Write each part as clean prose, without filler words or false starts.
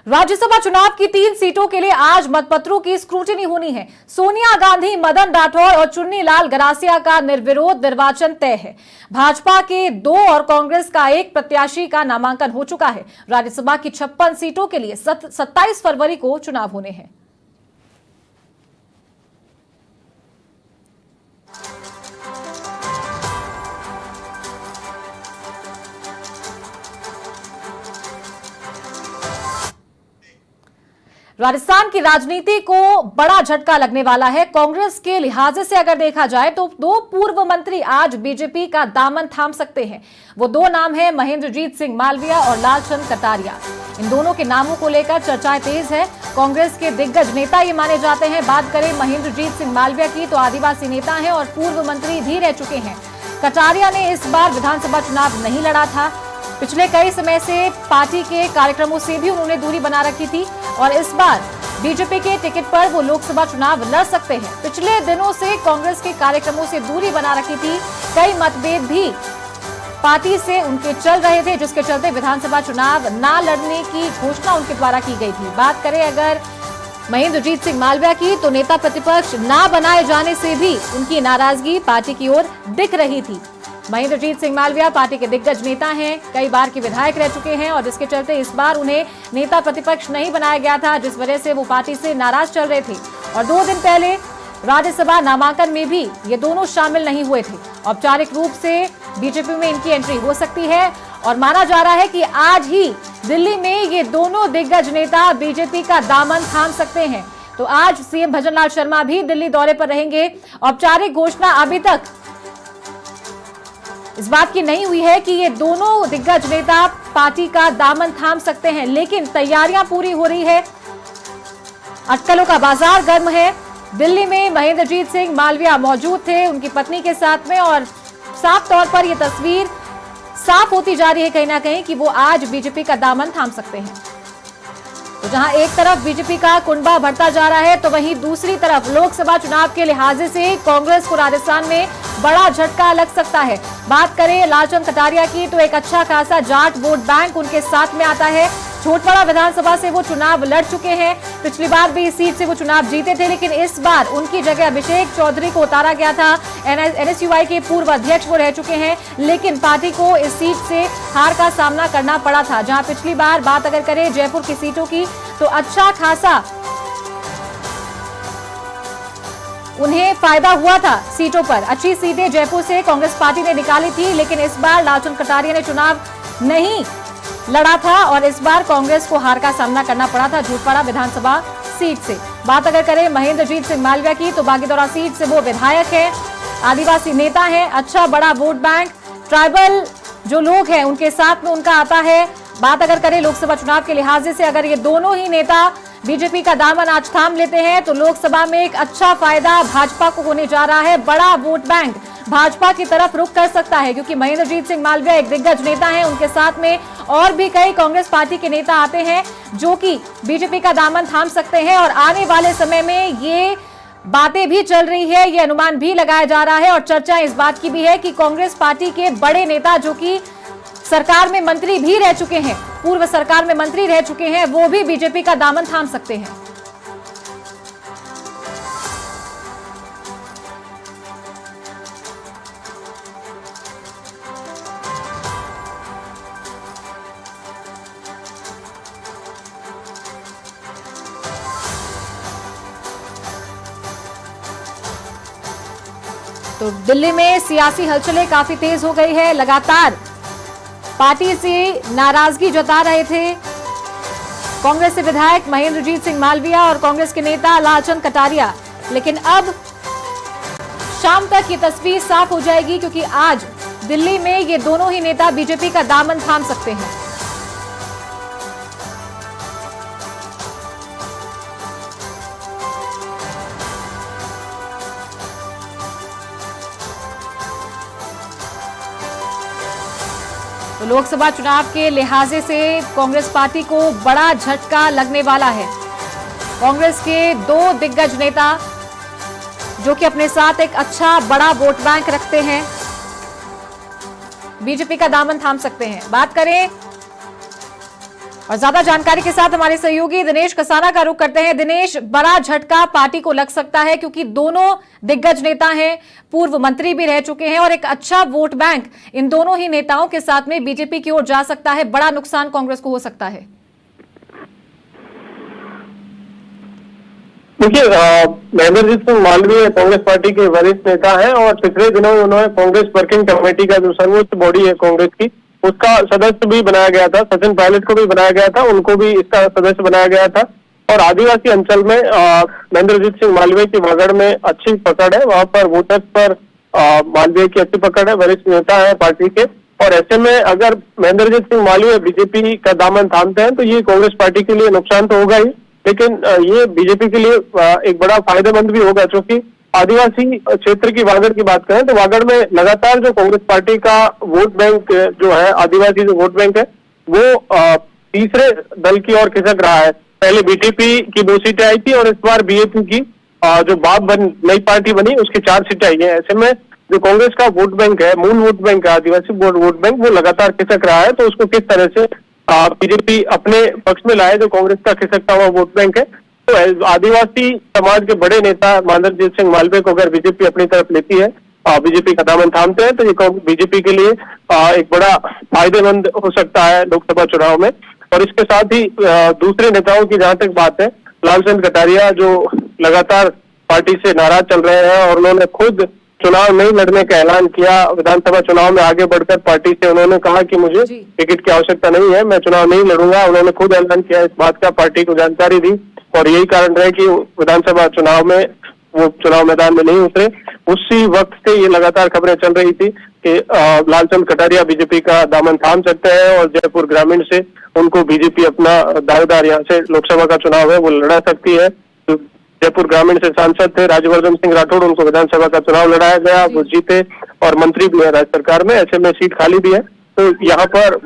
राज्यसभा चुनाव की 3 सीटों के लिए आज मतपत्रों की स्क्रूटिनी होनी है। सोनिया गांधी, मदन राठौर और चुन्नीलाल गरासिया का निर्विरोध निर्वाचन तय है। भाजपा के 2 और कांग्रेस का 1 प्रत्याशी का नामांकन हो चुका है। राज्यसभा की 56 सीटों के लिए 27 फरवरी को चुनाव होने हैं। राजस्थान की राजनीति को बड़ा झटका लगने वाला है। कांग्रेस के लिहाज से अगर देखा जाए तो 2 पूर्व मंत्री आज बीजेपी का दामन थाम सकते हैं। वो 2 नाम हैं महेंद्रजीत सिंह मालविया और लालचंद कटारिया। इन दोनों के नामों को लेकर चर्चाएं तेज है। कांग्रेस के दिग्गज नेता ये माने जाते हैं। बात करें महेंद्रजीत सिंह मालविया की तो आदिवासी नेता हैं और पूर्व मंत्री भी रह चुके हैं। कटारिया ने इस बार विधानसभा चुनाव नहीं लड़ा था। पिछले कई समय से पार्टी के कार्यक्रमों से भी उन्होंने दूरी बना रखी थी और इस बार बीजेपी के टिकट पर वो लोकसभा चुनाव लड़ सकते हैं। पिछले दिनों से कांग्रेस के कार्यक्रमों से दूरी बना रखी थी। कई मतभेद भी पार्टी से उनके चल रहे थे, जिसके चलते विधानसभा चुनाव ना लड़ने की घोषणा उनके द्वारा की गई थी। बात करें अगर महेंद्रजीत सिंह मालविया की तो नेता प्रतिपक्ष ना बनाए जाने से भी उनकी नाराजगी पार्टी की ओर दिख रही थी। महेंद्रजीत सिंह मालविया पार्टी के दिग्गज नेता हैं, कई बार के विधायक रह चुके हैं और जिसके चलते इस बार उन्हें नेता प्रतिपक्ष नहीं बनाया गया था, जिस वजह से वो पार्टी से नाराज चल रहे थे। और 2 दिन पहले राज्यसभा नामांकन में भी ये दोनों शामिल नहीं हुए थे। औपचारिक रूप से बीजेपी में इनकी एंट्री हो सकती है और माना जा रहा है कि आज ही दिल्ली में ये दोनों दिग्गज नेता बीजेपी का दामन थाम सकते हैं। तो आज सीएम भजनलाल शर्मा भी दिल्ली दौरे पर रहेंगे। औपचारिक घोषणा अभी तक इस बात की नहीं हुई है कि ये दोनों दिग्गज नेता पार्टी का दामन थाम सकते हैं, लेकिन तैयारियां पूरी हो रही है। अटकलों का बाजार गर्म है। दिल्ली में महेंद्रजीत सिंह मालविया मौजूद थे उनकी पत्नी के साथ में और साफ तौर पर यह तस्वीर साफ होती जा रही है कहीं ना कहीं कि वो आज बीजेपी का दामन थाम सकते हैं। तो जहां एक तरफ बीजेपी का कुंडा बढ़ता जा रहा है तो वहीं दूसरी तरफ लोकसभा चुनाव के लिहाज से कांग्रेस को राजस्थान में बड़ा झटका लग सकता है। बात करें लालचंद कटारिया की तो एक अच्छा खासा जाट वोट बैंक उनके साथ में आता है। छोटवाड़ा विधानसभा से वो चुनाव लड़ चुके हैं। पिछली बार भी इस सीट से वो चुनाव जीते थे, लेकिन इस बार उनकी जगह अभिषेक चौधरी को उतारा गया था। एनएसयूआई के पूर्व अध्यक्ष वो रह चुके हैं, लेकिन पार्टी को इस सीट से हार का सामना करना पड़ा था। जहां पिछली बार बात अगर करें जयपुर की सीटों की तो अच्छा खासा उन्हें फायदा हुआ था सीटों पर। अच्छी सीटें जयपुर से कांग्रेस पार्टी ने निकाली थी, लेकिन इस बार लालचंद कटारिया ने चुनाव नहीं लड़ा था और इस बार कांग्रेस को हार का सामना करना पड़ा था झूठवाड़ा विधानसभा सीट से। बात अगर करें महेंद्रजीत सिंह मालविया की तो बागीदौरा सीट से वो विधायक है, आदिवासी नेता है, अच्छा बड़ा वोट बैंक, ट्राइबल जो लोग हैं उनके साथ में उनका आता है। बात अगर करें लोकसभा चुनाव के लिहाज से अगर ये दोनों ही नेता बीजेपी का दामन आज थाम लेते हैं तो लोकसभा में एक अच्छा फायदा भाजपा को होने जा रहा है। बड़ा वोट बैंक भाजपा की तरफ रुख कर सकता है क्योंकि महेंद्रजीत सिंह मालविया एक दिग्गज नेता हैं, उनके साथ में और भी कई कांग्रेस पार्टी के नेता आते हैं जो कि बीजेपी का दामन थाम सकते हैं। और आने वाले समय में ये बातें भी चल रही है, ये अनुमान भी लगाया जा रहा है और चर्चा इस बात की भी है कि कांग्रेस पार्टी के बड़े नेता जो कि सरकार में मंत्री भी रह चुके हैं, पूर्व सरकार में मंत्री रह चुके हैं, वो भी बीजेपी का दामन थाम सकते हैं। तो दिल्ली में सियासी हलचलें काफी तेज हो गई है। लगातार पार्टी से नाराजगी जता रहे थे कांग्रेस से विधायक महेंद्रजीत सिंह मालविया और कांग्रेस के नेता लालचंद कटारिया, लेकिन अब शाम तक ये तस्वीर साफ हो जाएगी क्योंकि आज दिल्ली में ये दोनों ही नेता बीजेपी का दामन थाम सकते हैं। तो लोकसभा चुनाव के लिहाजे से कांग्रेस पार्टी को बड़ा झटका लगने वाला है। कांग्रेस के 2 दिग्गज नेता जो कि अपने साथ एक अच्छा बड़ा वोट बैंक रखते हैं, बीजेपी का दामन थाम सकते हैं। बात करें और ज्यादा जानकारी के साथ हमारे सहयोगी दिनेश कसाना का रुख करते हैं। दिनेश, बड़ा झटका पार्टी को लग सकता है क्योंकि दोनों दिग्गज नेता हैं, पूर्व मंत्री भी रह चुके हैं और एक अच्छा वोट बैंक इन दोनों ही नेताओं के साथ में बीजेपी की ओर जा सकता है। बड़ा नुकसान कांग्रेस को हो सकता है। देखिए, महेंद्रजीत सिंह मालवीय कांग्रेस पार्टी के वरिष्ठ नेता हैं और पिछले दिनों उन्होंने कांग्रेस वर्किंग कमेटी का जो सर्वोच्च बॉडी है कांग्रेस की, उसका सदस्य भी बनाया गया था। सचिन पायलट को भी बनाया गया था, उनको भी इसका सदस्य बनाया गया था। और आदिवासी अंचल में महेंद्रजीत सिंह मालवीय की वागड़ में अच्छी पकड़ है, वहां पर वोटर्स पर मालवीय की अच्छी पकड़ है, वरिष्ठ नेता है पार्टी के। और ऐसे में अगर महेंद्रजीत सिंह मालवीय बीजेपी का दामन थामते हैं तो ये कांग्रेस पार्टी के लिए नुकसान तो होगा ही, लेकिन ये बीजेपी के लिए एक बड़ा फायदेमंद भी होगा, क्योंकि आदिवासी क्षेत्र की वागड़ की बात करें तो वागड़ में लगातार जो कांग्रेस पार्टी का वोट बैंक जो है, आदिवासी जो वोट बैंक है, वो तीसरे दल की ओर खिसक रहा है। पहले बीटीपी की 2 सीटें आई थी और इस बार बीएपी की जो नई पार्टी बनी उसकी 4 सीटें आई है। ऐसे में जो कांग्रेस का वोट बैंक है, मूल वोट बैंक है, आदिवासी वोट बैंक, वो लगातार खिसक रहा है। तो उसको किस तरह से बीजेपी अपने पक्ष में लाए, जो कांग्रेस का खिसकता हुआ वोट बैंक है। तो आदिवासी समाज के बड़े नेता महेंद्रजीत सिंह मालवीय को अगर बीजेपी अपनी तरफ लेती है, बीजेपी का दामन थामते हैं, तो ये बीजेपी के लिए एक बड़ा फायदेमंद हो सकता है लोकसभा चुनाव में। और इसके साथ ही दूसरे नेताओं की जहां तक बात है, लालचंद कटारिया जो लगातार पार्टी से नाराज चल रहे हैं और उन्होंने खुद चुनाव नहीं लड़ने का ऐलान किया। विधानसभा चुनाव में आगे बढ़कर पार्टी से उन्होंने कहा कि मुझे टिकट की आवश्यकता नहीं है, मैं चुनाव नहीं लड़ूंगा। उन्होंने खुद ऐलान किया, इस बात का पार्टी को जानकारी दी और यही कारण रहे कि विधानसभा चुनाव में वो चुनाव मैदान में नहीं उतरे। उसी वक्त से ये लगातार खबरें चल रही थी कि लालचंद कटारिया बीजेपी का दामन थाम सकते हैं और जयपुर ग्रामीण से उनको बीजेपी अपना दावेदार यहाँ से लोकसभा का चुनाव है वो लड़ा सकती है। जयपुर ग्रामीण से सांसद थे राज्यवर्धन सिंह राठौड़, उनको विधानसभा का चुनाव लड़ाया गया, वो जीते और मंत्री भी है राज्य सरकार में। ऐसे में सीट खाली भी है, तो यहाँ पर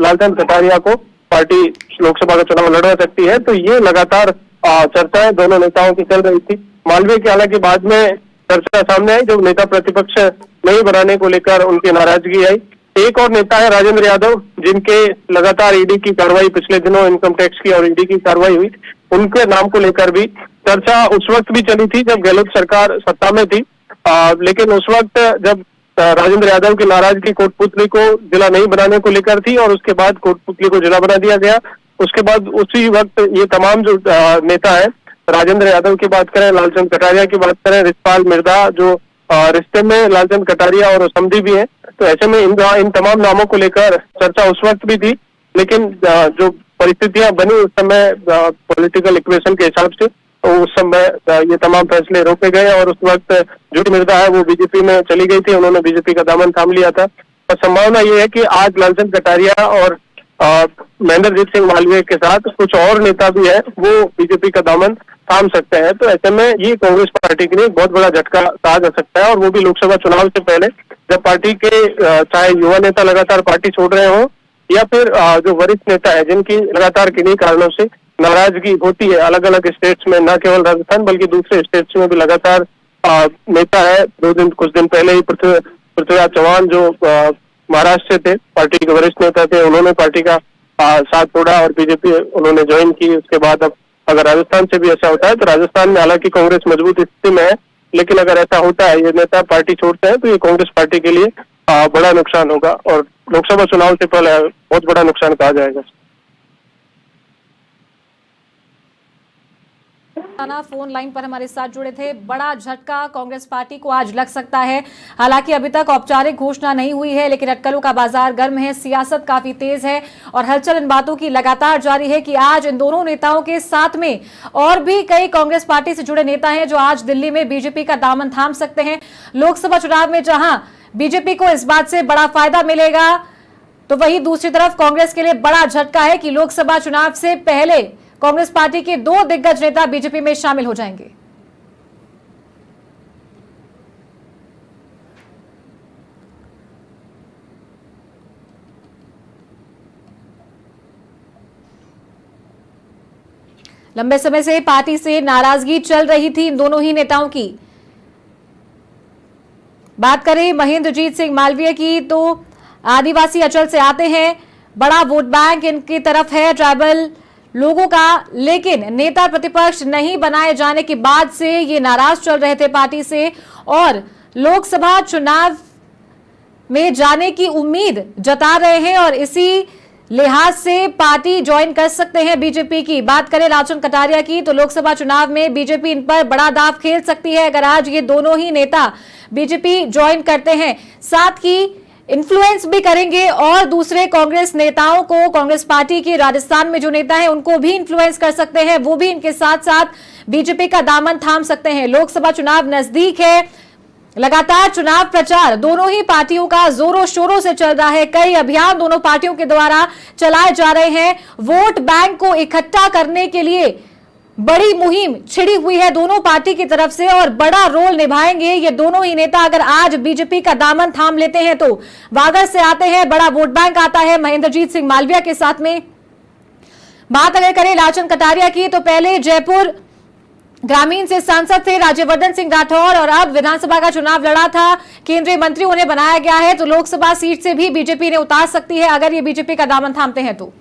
लालचंद कटारिया को पार्टी लोकसभा का चुनाव लड़वा सकती है। तो ये लगातार चर्चाएं दोनों नेताओं की चल रही थी। मालवीय की हालांकि बाद में चर्चा सामने आई जब नेता प्रतिपक्ष नहीं बनाने को लेकर उनकी नाराजगी आई। एक और नेता है राजेंद्र यादव, जिनके लगातार ईडी की कार्रवाई पिछले दिनों इनकम टैक्स की और ईडी की कार्रवाई हुई, उनके नाम को लेकर भी चर्चा उस वक्त भी चली थी जब गहलोत सरकार सत्ता में थी। लेकिन उस वक्त जब राजेंद्र यादव की नाराजगी कोटपुतली को जिला नहीं बनाने को लेकर थी और उसके बाद कोटपुतली को जिला बना दिया गया। उसके बाद उसी वक्त ये तमाम जो नेता है, राजेंद्र यादव की बात करें, लालचंद कटारिया की बात करें, रिछपाल मिर्धा जो रिश्ते में लालचंद कटारिया और समधी भी है, तो ऐसे में इन तमाम नामों को लेकर चर्चा उस वक्त भी थी। लेकिन जो परिस्थितियां बनी उस समय पॉलिटिकल इक्वेशन के हिसाब से, तो उस समय ये तमाम फैसले रोके गए और उस वक्त जो मिर्धा है वो बीजेपी में चली गई थी, उन्होंने बीजेपी का दामन थाम लिया था। और संभावना ये है कि आज लालचंद कटारिया और महेंद्रजीत सिंह मालवीय के साथ कुछ और नेता भी है, वो बीजेपी का दामन थाम सकते हैं। तो ऐसे में ये कांग्रेस पार्टी के लिए बहुत बड़ा झटका कहा जा सकता है, और वो भी लोकसभा चुनाव से पहले, जब पार्टी के चाहे युवा नेता लगातार पार्टी छोड़ रहे हो या फिर जो वरिष्ठ नेता है जिनकी लगातार किन्हीं कारणों से नाराजगी होती है अलग अलग स्टेट्स में, न केवल राजस्थान बल्कि दूसरे स्टेट्स में भी लगातार नेता है। कुछ दिन पहले ही पृथ्वीराज चौहान जो महाराष्ट्र से थे, पार्टी के वरिष्ठ नेता थे, उन्होंने पार्टी का साथ छोड़ा और बीजेपी उन्होंने ज्वाइन की। उसके बाद अब अगर राजस्थान से भी ऐसा होता है, तो राजस्थान में हालांकि कांग्रेस मजबूत स्थिति में है, लेकिन अगर ऐसा होता है, ये नेता पार्टी छोड़ते हैं, तो ये कांग्रेस पार्टी के लिए बड़ा नुकसान होगा और लोकसभा चुनाव से पहले बहुत बड़ा नुकसान कहा जाएगा। फोन लाइन पर हमारे साथ जुड़े थे। बड़ा झटका कांग्रेस पार्टी को आज लग सकता है। हालांकि अभी तक औपचारिक घोषणा नहीं हुई है, लेकिन अटकलों का बाजार गर्म है, सियासत काफी तेज है और हलचल इन बातों की लगातार जारी है कि आज इन दोनों नेताओं के साथ में और भी कई कांग्रेस पार्टी से जुड़े नेता हैं जो आज दिल्ली में बीजेपी का दामन थाम सकते हैं। लोकसभा चुनाव में जहां बीजेपी को इस बात से बड़ा फायदा मिलेगा, तो वहीं दूसरी तरफ कांग्रेस के लिए बड़ा झटका है कि लोकसभा चुनाव से पहले कांग्रेस पार्टी के 2 दिग्गज नेता बीजेपी में शामिल हो जाएंगे। लंबे समय से पार्टी से नाराजगी चल रही थी इन दोनों ही नेताओं की। बात करें महेंद्रजीत सिंह मालवीय की, तो आदिवासी अंचल से आते हैं बड़ा वोट बैंक इनकी तरफ है ट्राइबल लोगों का, लेकिन नेता प्रतिपक्ष नहीं बनाए जाने के बाद से ये नाराज चल रहे थे पार्टी से और लोकसभा चुनाव में जाने की उम्मीद जता रहे हैं और इसी लिहाज से पार्टी ज्वाइन कर सकते हैं बीजेपी की। बात करें लालचंद कटारिया की तो लोकसभा चुनाव में बीजेपी इन पर बड़ा दाव खेल सकती है अगर आज ये दोनों ही नेता बीजेपी ज्वाइन करते हैं, साथ ही इन्फ्लुएंस भी करेंगे और दूसरे कांग्रेस नेताओं को, कांग्रेस पार्टी के राजस्थान में जो नेता हैं उनको भी इन्फ्लुएंस कर सकते हैं, वो भी इनके साथ साथ बीजेपी का दामन थाम सकते हैं। लोकसभा चुनाव नजदीक है, लगातार चुनाव प्रचार दोनों ही पार्टियों का जोरों शोरों से चल रहा है, कई अभियान दोनों पार्टियों के द्वारा चलाए जा रहे हैं। वोट बैंक को इकट्ठा करने के लिए बड़ी मुहिम छिड़ी हुई है दोनों पार्टी की तरफ से और बड़ा रोल निभाएंगे ये दोनों ही नेता। अगर आज बीजेपी का दामन थाम लेते हैं तो वागड़ से आते हैं, बड़ा वोट बैंक आता है महेंद्रजीत सिंह मालविया के साथ में। बात अगर करें लालचंद कटारिया की तो पहले जयपुर ग्रामीण से सांसद थे राज्यवर्धन सिंह राठौर और अब विधानसभा का चुनाव लड़ा था, केंद्रीय मंत्री उन्हें बनाया गया है, तो लोकसभा सीट से भी बीजेपी ने उतार सकती है अगर ये बीजेपी का दामन थामते हैं तो।